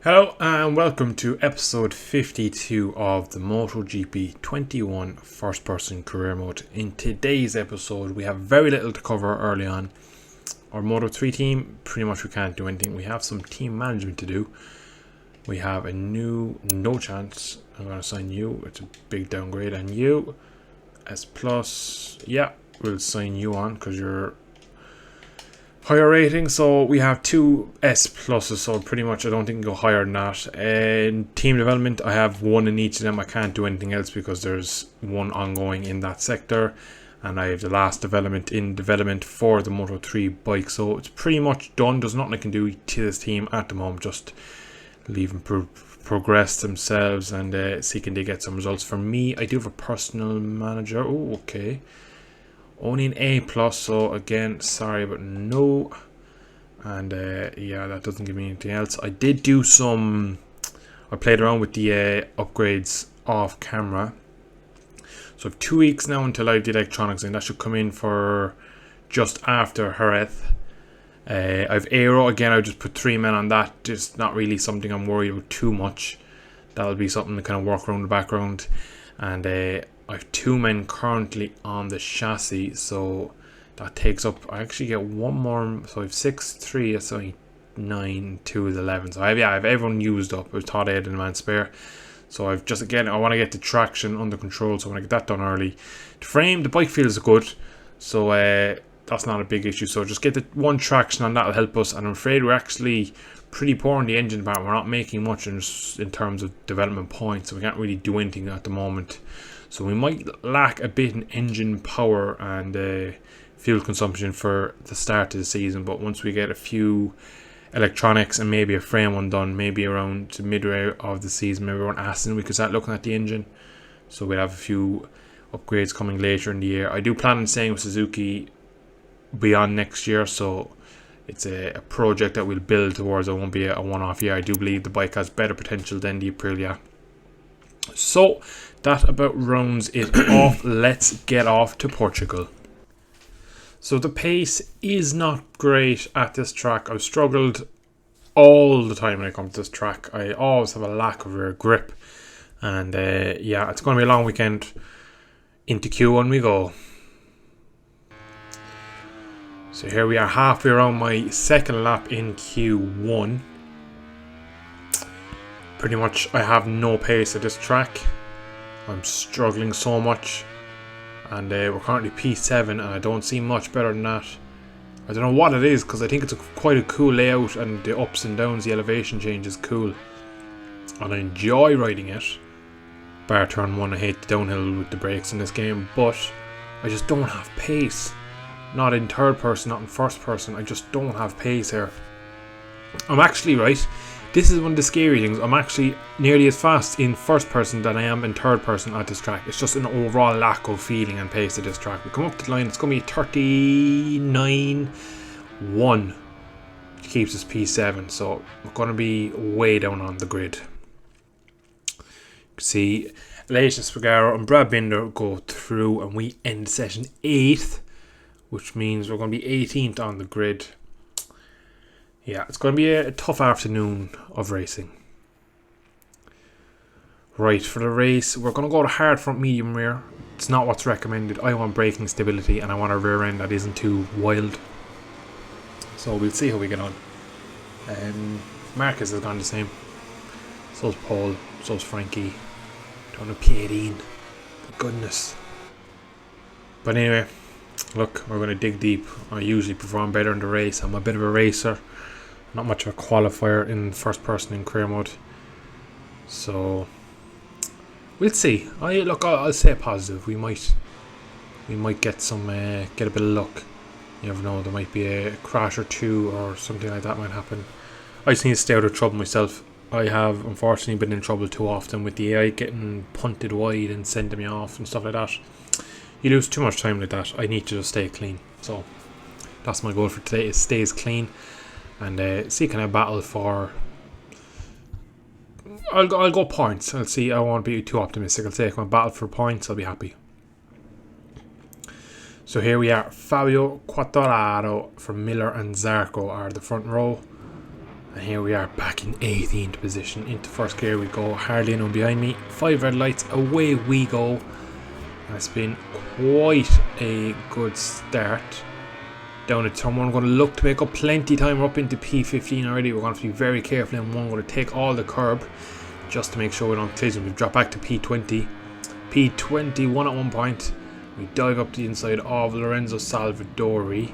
Hello and welcome to episode 52 of the MotoGP 21 first person career mode. In today's episode we have very little to cover early on. Our Moto3 team, pretty much we can't do anything. We have some team management to do. We have a new no chance. I'm going to sign you. It's a big downgrade. And you, S plus, yeah, we'll sign you on because you're higher rating. So we have two S pluses, so pretty much I don't think we can go higher than that. In team development I have one in each of them. I can't do anything else because there's one ongoing in that sector, and I have the last development in development for the Moto3 bike, so it's pretty much done. There's nothing I can do to this team at the moment, just leave them progress themselves and see can they get some results. For me, I do have a personal manager. Oh, okay. Only an A plus, so again, sorry, but no. And yeah, that doesn't give me anything else. I did do some. I played around with the upgrades off camera. So I have 2 weeks now until I do electronics, and that should come in for just after Jerez. I've Aero again. I just put 3 men on that. Just not really something I'm worried about too much. That'll be something to kind of work around the background. And I have 2 men currently on the chassis, so that takes up. I actually get one more, so I have 6, 3, that's only 9, 2 is 11. So I have everyone used up. I thought I had a man spare, so I've just again I want to get the traction under control, so I want to get that done early. The frame, the bike feels good, so that's not a big issue. So just get the one traction on that'll help us. And I'm afraid we're actually pretty poor in the engine part. We're not making much in terms of development points, so we can't really do anything at the moment. So we might lack a bit in engine power and fuel consumption for the start of the season. But once we get a few electronics and maybe a frame one done, maybe around to midway of the season, maybe around Aston, we could start looking at the engine. So we'll have a few upgrades coming later in the year. I do plan on staying with Suzuki beyond next year, so it's a project that we'll build towards. It won't be a one-off year. I do believe the bike has better potential than the Aprilia. So that about rounds it off. Let's get off to Portugal. So the pace is not great at this track. I've struggled all the time when I come to this track. I always have a lack of rear grip, and yeah, it's going to be a long weekend. Into Q1 we go. So here we are, halfway around my second lap in Q1. Pretty much I have no pace at this track. I'm struggling so much. And we're currently P7 and I don't see much better than that. I don't know what it is, because I think it's quite a cool layout, and the ups and downs, the elevation change is cool. And I enjoy riding it. Bar turn 1, I hate the downhill with the brakes in this game, but I just don't have pace. Not in third person, not in first person. I just don't have pace here. I'm actually, right, this is one of the scary things. I'm actually nearly as fast in first person than I am in third person at this track. It's just an overall lack of feeling and pace at this track. We come up to the line, it's going to be 39.1. Which keeps us P7, so we're going to be way down on the grid. You can see Aleix Espargaro and Brad Binder go through, and we end session 8th. Which means we're going to be 18th on the grid. Yeah, it's going to be a tough afternoon of racing. Right, for the race, we're going to go to hard front medium rear. It's not what's recommended. I want braking stability and I want a rear end that isn't too wild. So we'll see how we get on. Marcus has gone the same. So's Paul, so's Frankie. Down to P18. Goodness. But anyway, look, we're going to dig deep. I usually perform better in the race. I'm a bit of a racer, not much of a qualifier in first person in career mode. So we'll see. I'll say positive. We might get some get a bit of luck. You never know. There might be a crash or two or something like that might happen. I just need to stay out of trouble myself. I have unfortunately been in trouble too often with the AI getting punted wide and sending me off and stuff like that. You lose too much time like that. I need to just stay clean. So that's my goal for today, is stay as clean and see can I battle for. I'll go points. I'll see. I won't be too optimistic. I'll take my battle for points. I'll be happy. So here we are. Fabio Quartararo from Miller and Zarco are the front row. And here we are back in 18th position. Into first gear we go. Hardly anyone behind me. 5 red lights. Away we go. And it's been quite a good start. Down at turn 1. We're going to look to make up plenty time. We're up into P15 already. We're going to have to be very careful in 1. We're going to take all the curb just to make sure we don't collision. We've dropped back to P20. P21 at one point. We dive up the inside of Lorenzo Salvadori.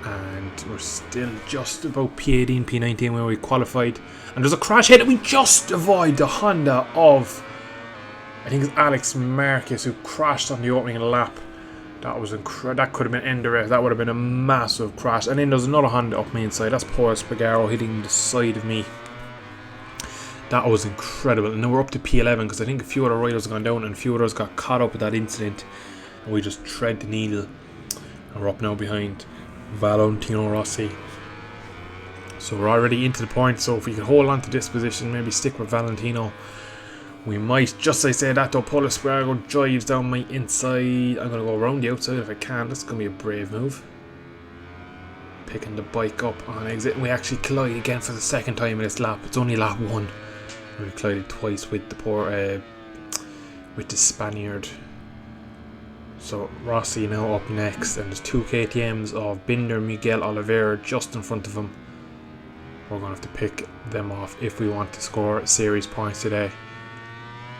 And we're still just about P18, P19 where we qualified. And there's a crash here that we just avoid the Honda of, I think it's Alex Marquez, who crashed on the opening lap. That was that could have been end of race. That would have been a massive crash. And then there's another Honda up my inside. That's Paul Espargaro hitting the side of me. That was incredible. And now we're up to P11 because I think a few other riders have gone down and a few others got caught up with that incident. And we just tread the needle. And we're up now behind Valentino Rossi. So we're already into the point. So if we can hold on to this position, maybe stick with Valentino, we might. Just as I say that though, Paul Espargaro drives down my inside. I'm going to go around the outside if I can. That's going to be a brave move. Picking the bike up on exit. And we actually collide again for the second time in this lap. It's only lap 1. We collided twice with the Spaniard. So Rossi now up next, and there's 2 KTMs of Binder, Miguel Oliveira just in front of him. We're going to have to pick them off if we want to score series points today.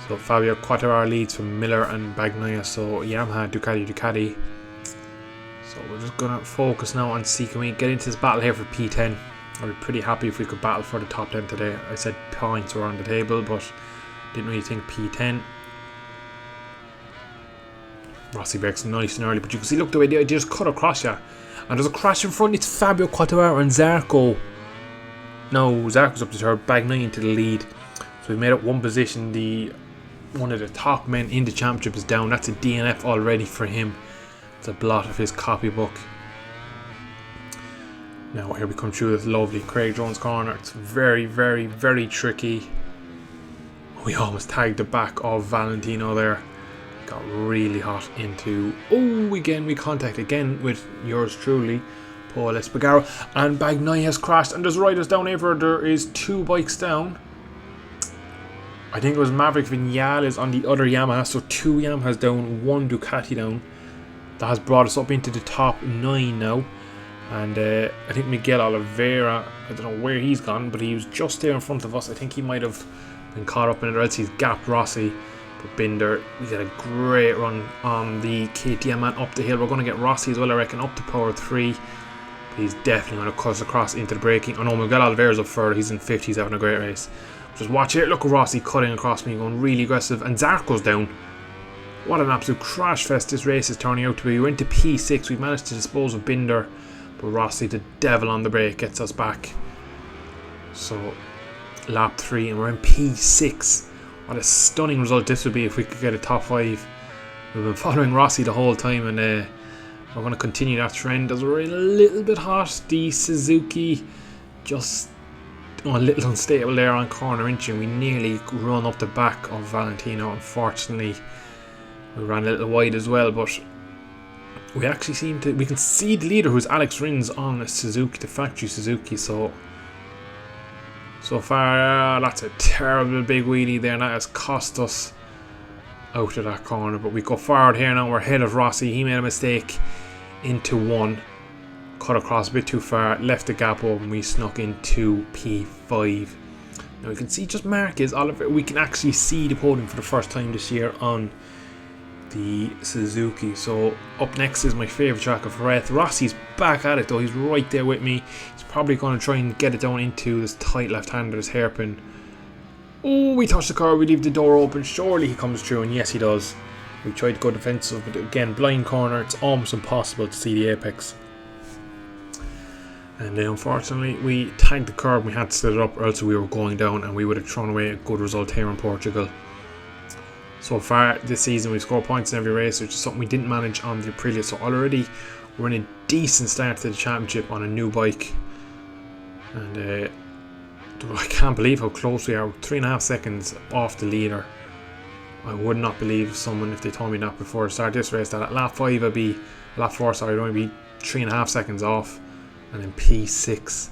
So Fabio Quartararo leads from Miller and Bagnaia, so Yamaha, Ducati. So we're just going to focus now on see can we get into this battle here for P10. I'd be pretty happy if we could battle for the top 10 today. I said points were on the table, but didn't really think P10. Rossi brakes nice and early, but you can see, look, the way they just cut across you. And there's a crash in front. It's Fabio Quartararo and Zarco. No, Zarco's up to third, Bagnaia into the lead. So we've made up one position. One of the top men in the championship is down. That's a DNF already for him. It's a blot of his copybook. Now here we come through this lovely Craig Jones corner. It's very, very, very tricky. We almost tagged the back of Valentino there. Got really hot into... Oh, again, we contact again with yours truly, Paul Espargaro. And Bagnaia has crashed. And there's riders down here. There is 2 bikes down. I think it was Maverick Vinales on the other Yamaha. So 2 Yamahas down, 1 Ducati down. That has brought us up into the top 9 now. And I think Miguel Oliveira, I don't know where he's gone, but he was just there in front of us. I think he might have been caught up in it, or else he's gapped Rossi. But Binder, we got a great run on the KTM man up the hill. We're going to get Rossi as well, I reckon, up to power 3. But he's definitely going to cut across into the braking. Oh no, Miguel Oliveira's up further. He's in 5th. He's having a great race. Just watch it. Look at Rossi cutting across me, going really aggressive. And Zarco's down. What an absolute crash fest this race is turning out to be. We're into P6. We've managed to dispose of Binder. But Rossi, the devil on the brake, gets us back. So, lap 3 and we're in P6. What a stunning result this would be if we could get a top 5. We've been following Rossi the whole time, and we're going to continue that trend as we're a little bit hot. The Suzuki just a little unstable there on corner inch, and we nearly run up the back of Valentino. Unfortunately, we ran a little wide as well, but we actually we can see the leader, who's Alex Rins, on the Suzuki, the factory Suzuki. So far, that's a terrible big wheelie there, and that has cost us out of that corner. But we go forward here now. We're ahead of Rossi. He made a mistake into 1, cut across a bit too far, left the gap open. We snuck into P5. Now we can see just Marquez, Oliver. We can actually see the podium for the first time this year on the Suzuki. So up next is my favourite track of Jerez. Rossi's back at it though. He's right there with me. He's probably going to try and get it down into this tight left-hander, this hairpin. Oh, we touch the car. We leave the door open. Surely he comes through, and yes, he does. We tried to go defensive, but again, blind corner. It's almost impossible to see the apex. And then unfortunately, we tagged the curb. We had to set it up, or else we were going down, and we would have thrown away a good result here in Portugal. So far this season, we've scored points in every race, which is something we didn't manage on the Aprilia. So already we're in a decent start to the championship on a new bike. And I can't believe how close we are. 3.5 seconds off the leader. I would not believe someone if they told me that before I start this race, that at lap 5 I'd be, lap 4 sorry, I'd only be 3.5 seconds off. And in P6,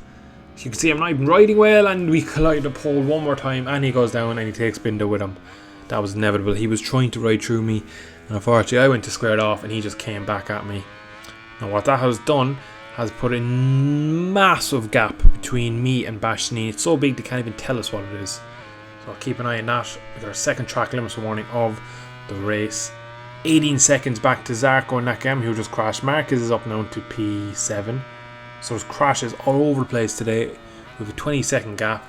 you can see I'm not even riding well, and we collide the pole one more time, and he goes down and he takes Binder with him. That was inevitable. He was trying to ride through me, and unfortunately I went to square it off and he just came back at me. Now what that has done has put a massive gap between me and Bastianini. It's so big they can't even tell us what it is. So keep an eye on that with our second track limits warning of the race. 18 seconds back to Zarco and Nakam, who just crashed. Marquez is up now to P7. So there's crashes all over the place today. We have a 20-second gap.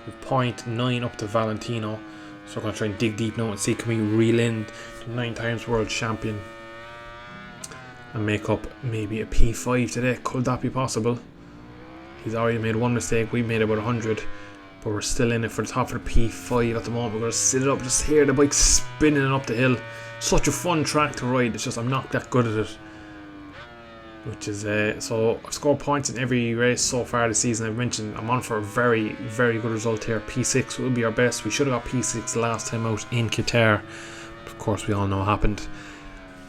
With 0.9 up to Valentino. So we're going to try and dig deep now and see can we reel in the 9 times world champion and make up maybe a P5 today. Could that be possible? He's already made one mistake. We made about 100. But we're still in it for the top of the P5 at the moment. We're going to sit it up, just hear the bike spinning up the hill. Such a fun track to ride. It's just I'm not that good at it. Which is so I've scored points in every race so far this season. I've mentioned I'm on for a very, very good result here. P6 will be our best. We should have got P6 last time out in Qatar. But of course we all know what happened.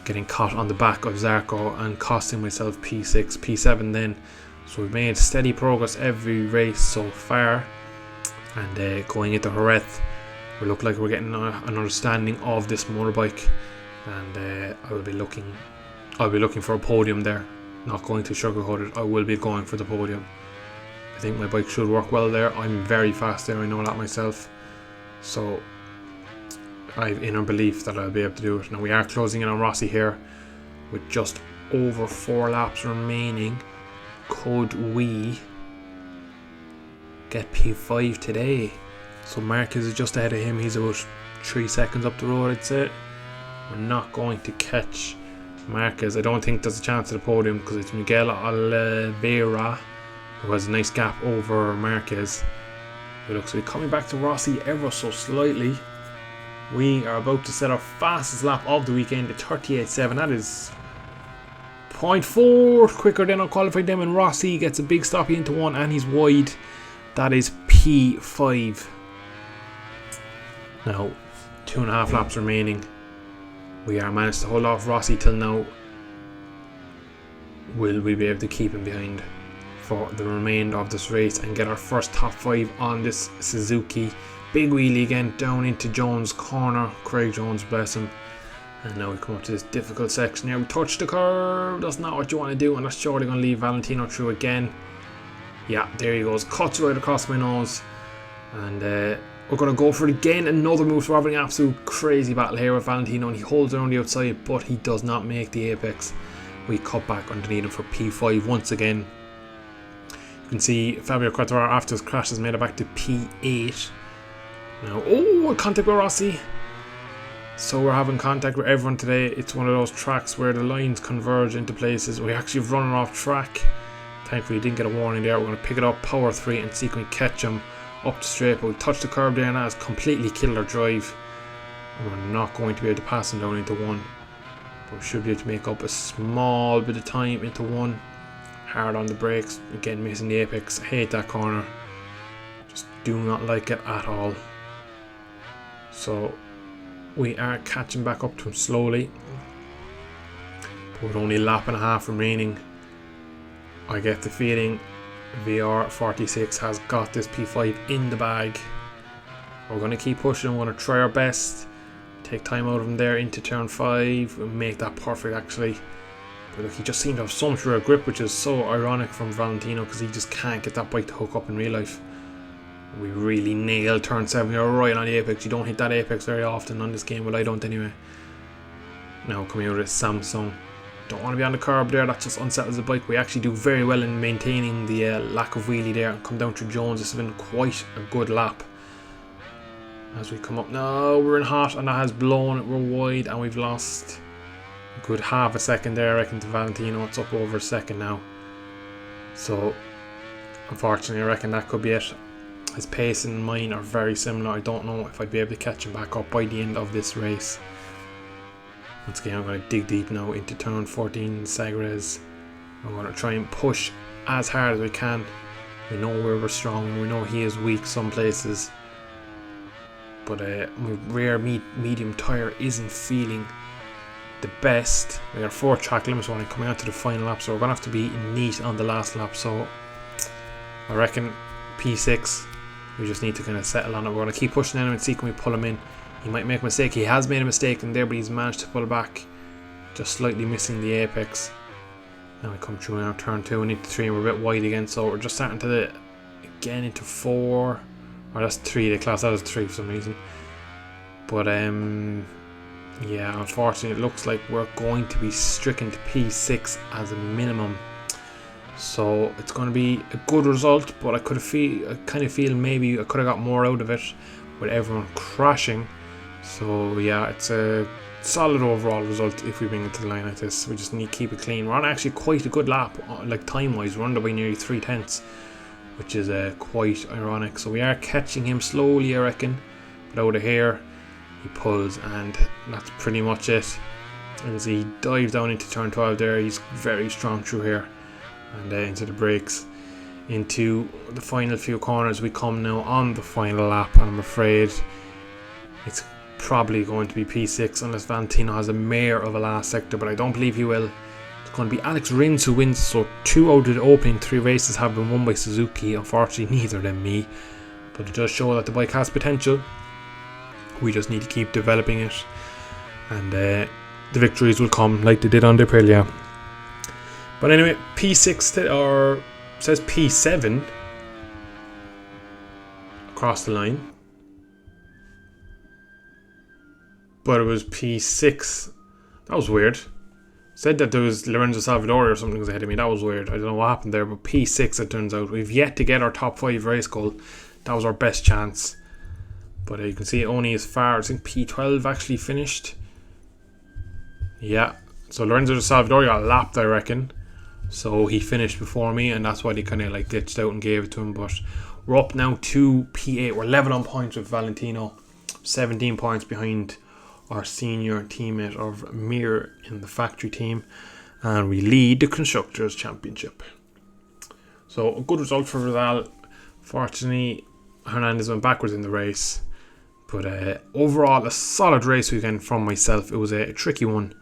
Getting caught on the back of Zarco and costing myself P6, P7 then. So we've made steady progress every race so far. And going into Jerez, we look like we're getting an understanding of this motorbike. And I'll be looking for a podium there. Not going to sugarcoat it, I will be going for the podium. I think my bike should work well there. I'm very fast there, I know that myself. So I have inner belief that I'll be able to do it. Now we are closing in on Rossi here with just over 4 laps remaining. Could we get P5 today? So Marquez is just ahead of him. He's about 3 seconds up the road, I'd say. We're not going to catch Marquez. I don't think there's a chance at the podium because it's Miguel Oliveira who has a nice gap over Marquez. It looks like coming back to Rossi ever so slightly. We are about to set our fastest lap of the weekend at 38.7. That is 0.4 quicker than unqualified them, and Rossi gets a big stoppie into one and he's wide. That is P5. Now 2.5 laps remaining. We are managed to hold off Rossi till now. Will we be able to keep him behind for the remainder of this race and get our first top 5 on this Suzuki? Big wheelie again down into Jones' corner. Craig Jones, bless him. And now we come up to this difficult section here. We touch the curve. That's not what you want to do, and that's surely going to leave Valentino through again. Yeah, there he goes. Cuts right across my nose. And we're going to go for it again. Another move. So we're having an absolute crazy battle here with Valentino, and he holds around the outside, but he does not make the apex. We cut back underneath him for P5 once again. You can see Fabio Quartararo after his crash has made it back to P8. Now, contact with Rossi. So we're having contact with everyone today. It's one of those tracks where the lines converge into places. We actually have run off track. Thankfully, didn't get a warning there. We're going to pick it up, power 3, and see if we can catch him up the straight. But we touched the curb there, and that has completely killed our drive. And we're not going to be able to pass him down into 1. But we should be able to make up a small bit of time into 1. Hard on the brakes. Again, missing the apex. I hate that corner. Just do not like it at all. So we are catching back up to him slowly. But with only a lap and a half remaining, I get the feeling VR46 has got this P5 in the bag. We're going to keep pushing. We're going to try our best. Take time out of him there into turn 5 and make that perfect actually. But look, he just seemed to have so much real grip, which is so ironic from Valentino because he just can't get that bike to hook up in real life. We really nailed turn 7. You're right on the apex. You don't hit that apex very often on this game. Well, I don't anyway. Now coming out of Samsung. Don't want to be on the curb there. That just unsettles the bike. We actually do very well in maintaining the lack of wheelie there and come down to Jones. This has been quite a good lap. As we come up now, we're in hot and that has blown. We're wide and we've lost a good half a second there, I reckon, to Valentino. It's up over a second now. So unfortunately, I reckon that could be it. His pace and mine are very similar. I don't know if I'd be able to catch him back up by the end of this race. Once again, I'm going to dig deep now into turn 14 Sagres. I'm going to try and push as hard as we can. We know where we're strong and we know he is weak some places. But my rear medium tyre isn't feeling the best. We got 4 track limits when coming out to the final lap, so we're going to have to be neat on the last lap. So I reckon P6. We just need to kind of settle on it. We're going to keep pushing him and see can we pull him in. He might make a mistake. He has made a mistake in there, but he's managed to pull back, just slightly missing the apex. Now we come through now, turn 2 and into 3, and we're a bit wide again, so we're just starting to again into 4. Or that's 3, they class that as 3 for some reason. But yeah, unfortunately it looks like we're going to be stricken to P6 as a minimum. So it's going to be a good result, but I kind of feel maybe I could have got more out of it with everyone crashing. So yeah, it's a solid overall result if we bring it to the line like this. We just need to keep it clean. We're on actually quite a good lap, like time wise. We're under by nearly 3/10, which is quite ironic. So we are catching him slowly, I reckon. But out of here, he pulls, and that's pretty much it. As he dives down into turn 12 there, he's very strong through here. And into the brakes. Into the final few corners we come now on the final lap, and I'm afraid it's probably going to be P6 unless Valentino has a mare of a last sector, but I don't believe he will. It's going to be Alex Rins who wins, so 2 out of the opening 3 races have been won by Suzuki. Unfortunately neither of them me, but it does show that the bike has potential. We just need to keep developing it, and the victories will come like they did on the Aprilia. But anyway, P6 or says P7 across the line, but it was P6. That was weird. Said that there was Lorenzo Salvadori or something was ahead of me. That was weird. I don't know what happened there, but P6 it turns out. We've yet to get our top 5 race goal. That was our best chance. But you can see only as far, I think P12 actually finished. Yeah. So Lorenzo Salvadori got lapped, I reckon. So he finished before me, and that's why they kind of like glitched out and gave it to him. But we're up now to P8. We're level on points with Valentino, 17 points behind our senior teammate of Mir in the factory team, and we lead the Constructors' Championship. So a good result for Vidal. Fortunately, Hernandez went backwards in the race, but overall a solid race weekend from myself. It was a tricky one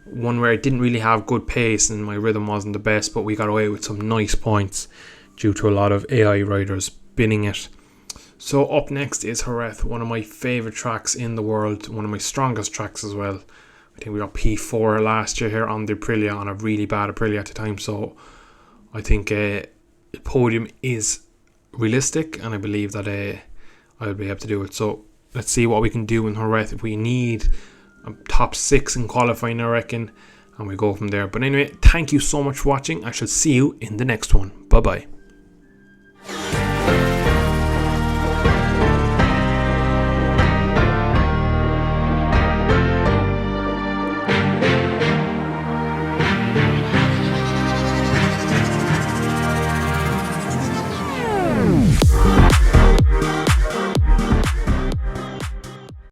where I didn't really have good pace and my rhythm wasn't the best, but we got away with some nice points due to a lot of AI riders spinning it. So up next is Jerez, one of my favourite tracks in the world, one of my strongest tracks as well. I think we got P4 last year here on the Aprilia, on a really bad Aprilia at the time, so I think the podium is realistic, and I believe that I'll be able to do it. So let's see what we can do in Jerez. If we need a top 6 in qualifying, I reckon, and we go from there. But anyway, thank you so much for watching. I shall see you in the next one. Bye bye.